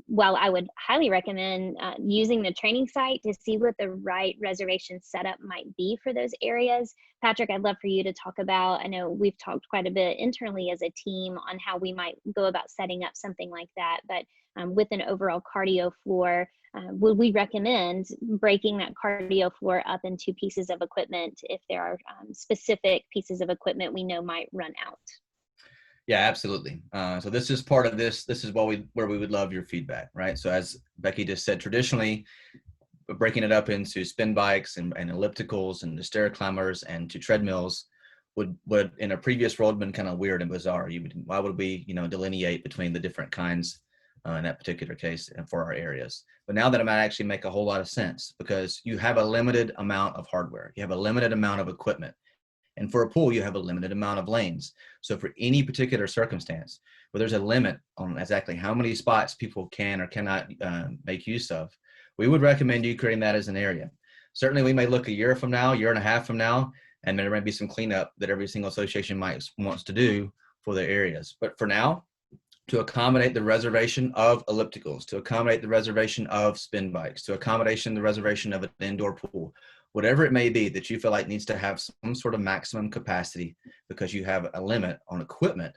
while I would highly recommend using the training site to see what the right reservation setup might be for those areas, Patrick, I'd love for you to talk about, I know we've talked quite a bit internally as a team on how we might go about setting up something like that, but with an overall cardio floor, would we recommend breaking that cardio floor up into pieces of equipment if there are specific pieces of equipment we know might run out? Yeah, absolutely. So this is part of this. This is where we would love your feedback, right? So as Becky just said, traditionally, breaking it up into spin bikes and ellipticals and the stair climbers and to treadmills would in a previous world been kind of weird and bizarre. Why would we delineate between the different kinds in that particular case and for our areas? But now that it might actually make a whole lot of sense, because you have a limited amount of hardware, you have a limited amount of equipment. And for a pool, you have a limited amount of lanes. So for any particular circumstance where there's a limit on exactly how many spots people can or cannot make use of, we would recommend you creating that as an area. Certainly, we may look a year from now, year and a half from now, and there may be some cleanup that every single association wants to do for their areas. But for now, to accommodate the reservation of ellipticals, to accommodate the reservation of spin bikes, to accommodation the reservation of an indoor pool, whatever it may be that you feel like needs to have some sort of maximum capacity because you have a limit on equipment,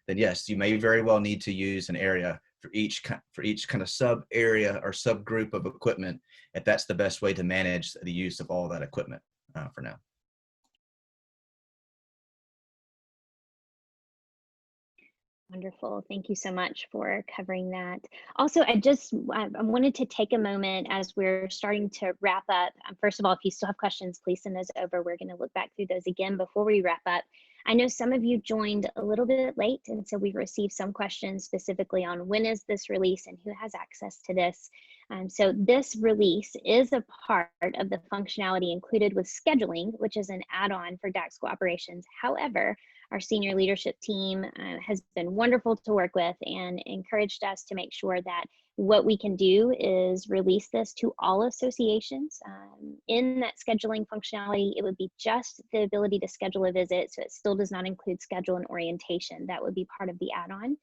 then yes, you may very well need to use an area for each kind of sub area or subgroup of equipment, if that's the best way to manage the use of all that equipment for now. Wonderful. Thank you so much for covering that. Also, I wanted to take a moment as we're starting to wrap up. First of all, if you still have questions, please send those over. We're going to look back through those again before we wrap up. I know some of you joined a little bit late, and so we've received some questions specifically on when is this release and who has access to this. So this release is a part of the functionality included with scheduling, which is an add-on for Daxko Operations. However, our senior leadership team has been wonderful to work with and encouraged us to make sure that what we can do is release this to all associations. In that scheduling functionality, it would be just the ability to schedule a visit, so it still does not include schedule and orientation. That would be part of the add-on.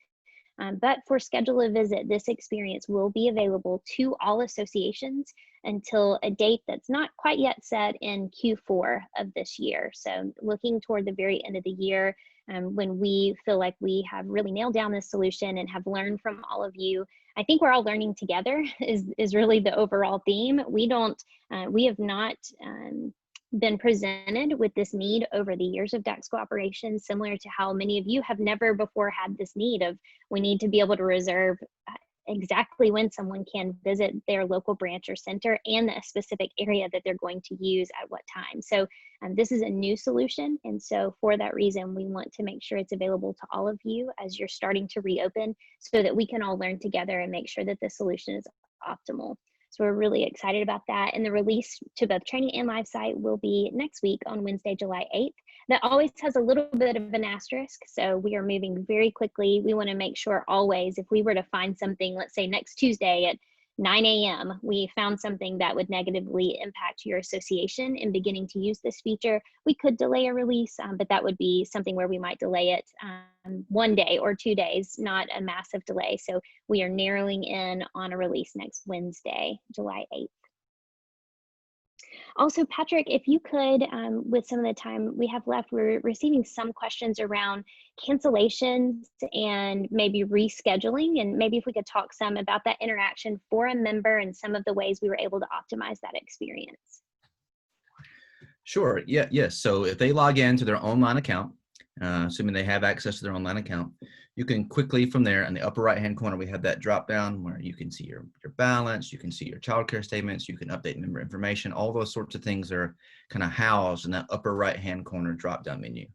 But for schedule a visit, this experience will be available to all associations until a date that's not quite yet set in Q4 of this year. So looking toward the very end of the year, when we feel like we have really nailed down this solution and have learned from all of you. I think we're all learning together is really the overall theme. We have not been presented with this need over the years of Daxko Operations, similar to how many of you have never before had this need of, we need to be able to reserve exactly when someone can visit their local branch or center and the specific area that they're going to use at what time. So this is a new solution. And so for that reason, we want to make sure it's available to all of you as you're starting to reopen so that we can all learn together and make sure that the solution is optimal. So we're really excited about that. And the release to both training and live site will be next week on Wednesday, July 8th. That always has a little bit of an asterisk. So we are moving very quickly. We want to make sure always, if we were to find something, let's say next Tuesday at 9 a.m., we found something that would negatively impact your association in beginning to use this feature, we could delay a release, but that would be something where we might delay it 1 day or 2 days, not a massive delay. So we are narrowing in on a release next Wednesday, July 8th. Also, Patrick, if you could, with some of the time we have left, we're receiving some questions around cancellations and maybe rescheduling, and maybe if we could talk some about that interaction for a member and some of the ways we were able to optimize that experience. Sure. Yes. So if they log into their online account, assuming they have access to their online account, you can quickly from there in the upper right-hand corner, we have that drop down where you can see your balance, you can see your childcare statements, you can update member information, all those sorts of things are kind of housed in that upper right-hand corner drop down menu.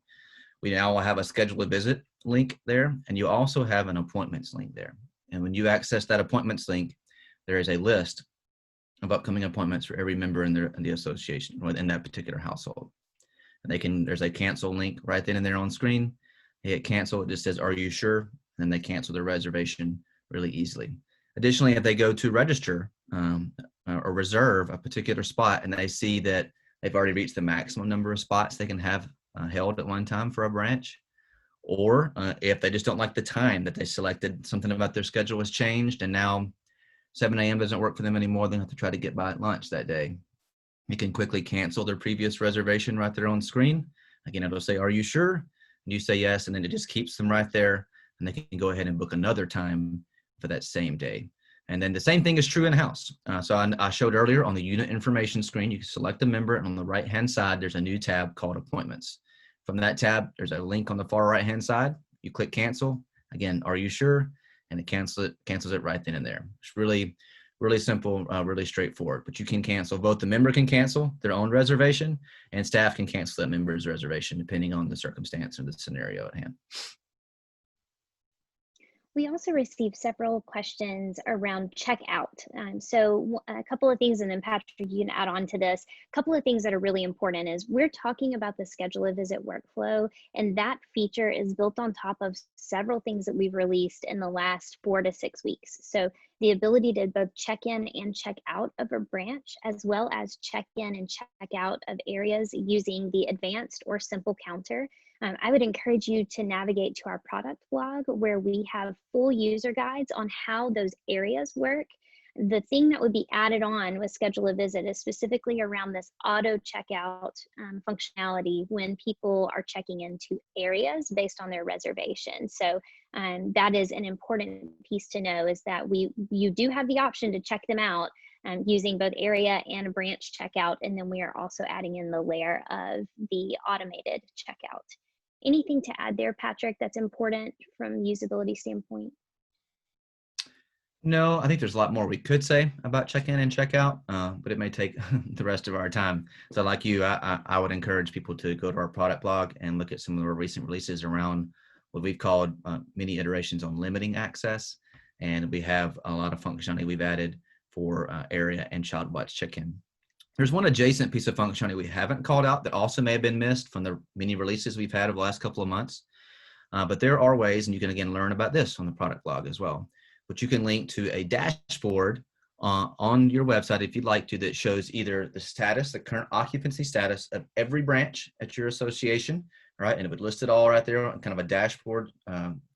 We now will have a schedule a visit link there, and you also have an appointments link there. And when you access that appointments link, there is a list of upcoming appointments for every member in the association or in that particular household. And there's a cancel link right then and there on screen. They hit cancel, it just says, are you sure? And then they cancel their reservation really easily. Additionally, if they go to register or reserve a particular spot and they see that they've already reached the maximum number of spots they can have held at one time for a branch, or if they just don't like the time that they selected, something about their schedule has changed and now 7 a.m. doesn't work for them anymore, they have to try to get by at lunch that day. You can quickly cancel their previous reservation right there on screen. Again, it'll say, are you sure? And you say yes, and then it just keeps them right there, and they can go ahead and book another time for that same day. And then the same thing is true in-house. So I showed earlier on the unit information screen, you can select a member, and on the right-hand side, there's a new tab called Appointments. From that tab, there's a link on the far right-hand side. You click Cancel. Again, are you sure? And it cancels it right then and there. It's really simple, really straightforward. But you can cancel, both the member can cancel their own reservation and staff can cancel that member's reservation depending on the circumstance or the scenario at hand. We also received several questions around checkout. So a couple of things, and then Patrick, you can add on to this. A couple of things that are really important is we're talking about the schedule a visit workflow, and that feature is built on top of several things that we've released in the last 4 to 6 weeks. So the ability to both check in and check out of a branch, as well as check in and check out of areas using the advanced or simple counter. I would encourage you to navigate to our product blog where we have full user guides on how those areas work. The thing that would be added on with Schedule a Visit is specifically around this auto checkout functionality when people are checking into areas based on their reservation. So that is an important piece to know, is that you do have the option to check them out using both area and branch checkout. And then we are also adding in the layer of the automated checkout. Anything to add there, Patrick, that's important from a usability standpoint? No, I think there's a lot more we could say about check-in and check-out, but it may take the rest of our time. So like you, I would encourage people to go to our product blog and look at some of our recent releases around what we've called mini iterations on limiting access. And we have a lot of functionality we've added for area and child watch check-in. There's one adjacent piece of functionality we haven't called out that also may have been missed from the mini releases we've had over the last couple of months. But there are ways, and you can again learn about this on the product blog as well, but you can link to a dashboard on your website if you'd like to, that shows either the status, the current occupancy status of every branch at your association, right? And it would list it all right there on kind of a dashboard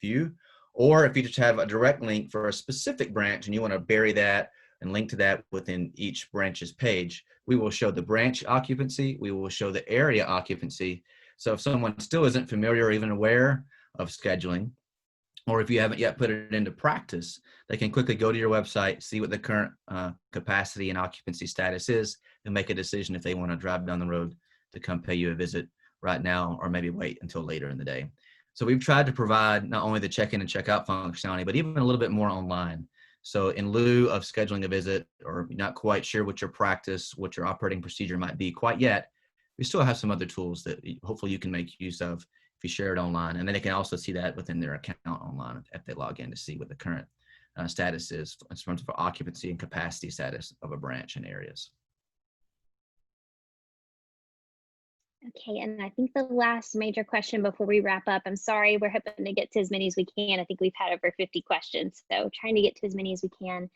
view. Or if you just have a direct link for a specific branch and you want to bury that and link to that within each branch's page, we will show the branch occupancy, we will show the area occupancy. So if someone still isn't familiar or even aware of scheduling, or if you haven't yet put it into practice, they can quickly go to your website, see what the current capacity and occupancy status is, and make a decision if they want to drive down the road to come pay you a visit right now, or maybe wait until later in the day. So we've tried to provide not only the check-in and check-out functionality, but even a little bit more online. So in lieu of scheduling a visit, or not quite sure what what your operating procedure might be quite yet, we still have some other tools that hopefully you can make use of if you share it online. And then they can also see that within their account online if they log in to see what the current status is in terms of occupancy and capacity status of a branch in areas. Okay, and I think the last major question before we wrap up, I'm sorry, we're hoping to get to as many as we can. I think we've had over 50 questions, so trying to get to as many as we can.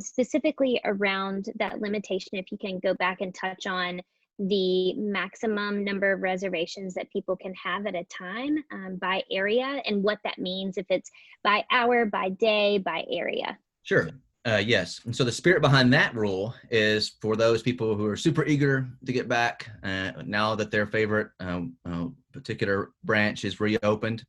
Specifically around that limitation, if you can go back and touch on the maximum number of reservations that people can have at a time by area, and what that means, if it's by hour, by day, by area. Sure. Yes. And so the spirit behind that rule is for those people who are super eager to get back now that their favorite particular branch is reopened.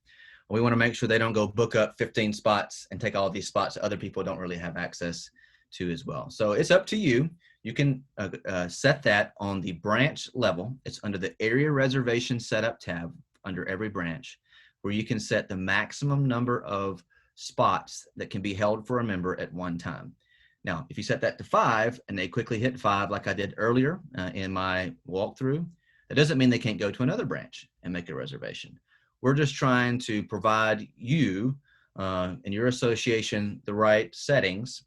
We want to make sure they don't go book up 15 spots and take all these spots that other people don't really have access to as well. So it's up to you. You can set that on the branch level. It's under the area reservation setup tab under every branch, where you can set the maximum number of spots that can be held for a member at one time. Now, if you set that to 5 and they quickly hit 5, like I did earlier in my walkthrough, that doesn't mean they can't go to another branch and make a reservation. We're just trying to provide you and your association the right settings,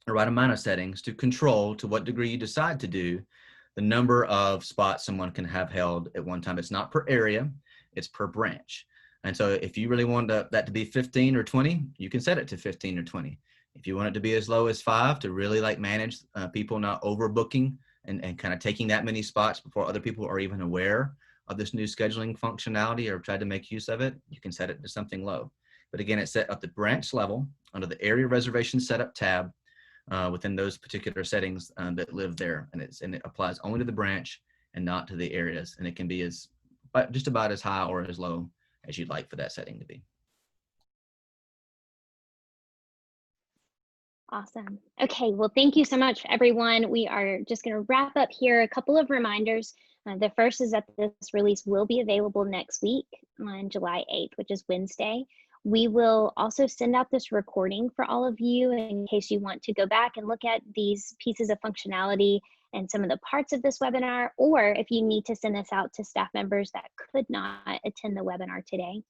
the right amount of settings to control to what degree you decide to do the number of spots someone can have held at one time. It's not per area, it's per branch. And so if you really want that to be 15 or 20, you can set it to 15 or 20. If you want it to be as low as 5 to really like manage people not overbooking and kind of taking that many spots before other people are even aware of this new scheduling functionality or try to make use of it, you can set it to something low. But again, it's set at the branch level under the area reservation setup tab within those particular settings that live there. And it applies only to the branch and not to the areas. And it can be just about as high or as low as you'd like for that setting to be. Awesome. Okay, well, thank you so much, everyone. We are just going to wrap up here. A couple of reminders. The first is that this release will be available next week on July 8th, which is Wednesday. We will also send out this recording for all of you in case you want to go back and look at these pieces of functionality and some of the parts of this webinar, or if you need to send this out to staff members that could not attend the webinar today.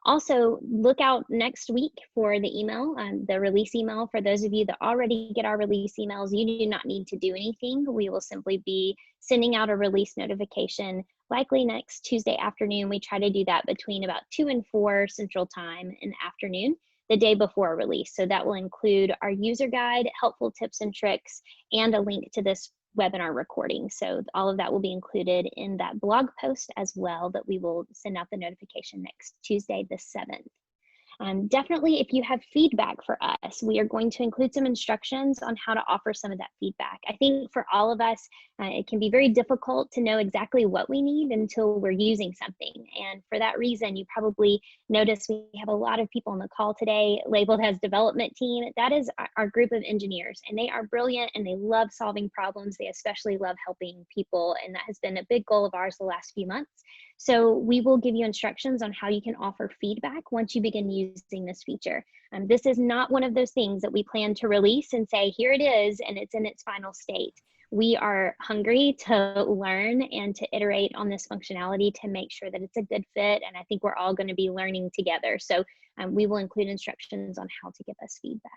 Also, look out next week for the email, the release email. For those of you that already get our release emails, you do not need to do anything. We will simply be sending out a release notification, likely next Tuesday afternoon. We try to do that between about 2 and 4 Central Time in the afternoon, the day before release. So that will include our user guide, helpful tips and tricks, and a link to this webinar recording. So all of that will be included in that blog post as well, that we will send out the notification next Tuesday, the 7th. Definitely, if you have feedback for us, we are going to include some instructions on how to offer some of that feedback. I think for all of us, it can be very difficult to know exactly what we need until we're using something. And for that reason, you probably notice we have a lot of people on the call today labeled as development team. That is our group of engineers, and they are brilliant and they love solving problems. They especially love helping people, and that has been a big goal of ours the last few months. So we will give you instructions on how you can offer feedback once you begin using this feature. This is not one of those things that we plan to release and say, here it is, and it's in its final state. We are hungry to learn and to iterate on this functionality to make sure that it's a good fit. And I think we're all going to be learning together. So we will include instructions on how to give us feedback.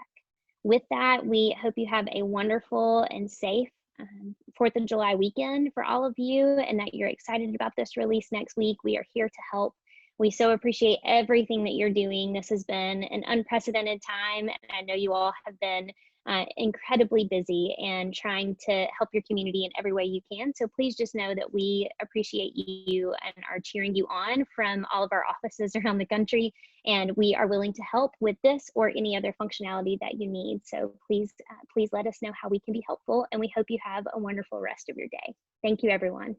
With that, we hope you have a wonderful and safe 4th of July weekend for all of you, and that you're excited about this release next week. We are here to help. We so appreciate everything that you're doing. This has been an unprecedented time, and I know you all have been incredibly busy and trying to help your community in every way you can. So please just know that we appreciate you and are cheering you on from all of our offices around the country. And we are willing to help with this or any other functionality that you need. So please let us know how we can be helpful. And we hope you have a wonderful rest of your day. Thank you, everyone.